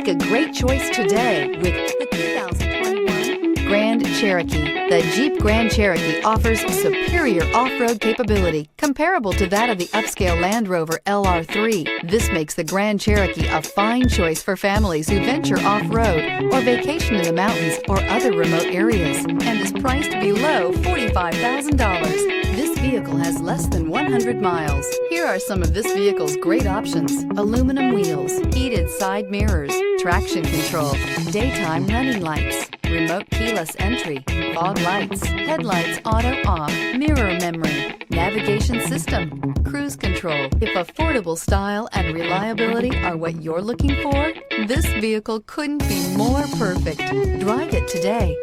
Make a great choice today with the 2021 Grand Cherokee. The Jeep Grand Cherokee offers superior off-road capability comparable to that of the upscale Land Rover LR3. This makes the Grand Cherokee a fine choice for families who venture off-road or vacation in the mountains or other remote areas, and is priced below $45,000. This vehicle has less than 100 miles. Here are some of this vehicle's great options: aluminum wheels, heated side mirrors, traction control, daytime running lights, remote keyless entry, fog lights, headlights auto off, mirror memory, navigation system, cruise control. If affordable style and reliability are what you're looking for, this vehicle couldn't be more perfect. Drive it today.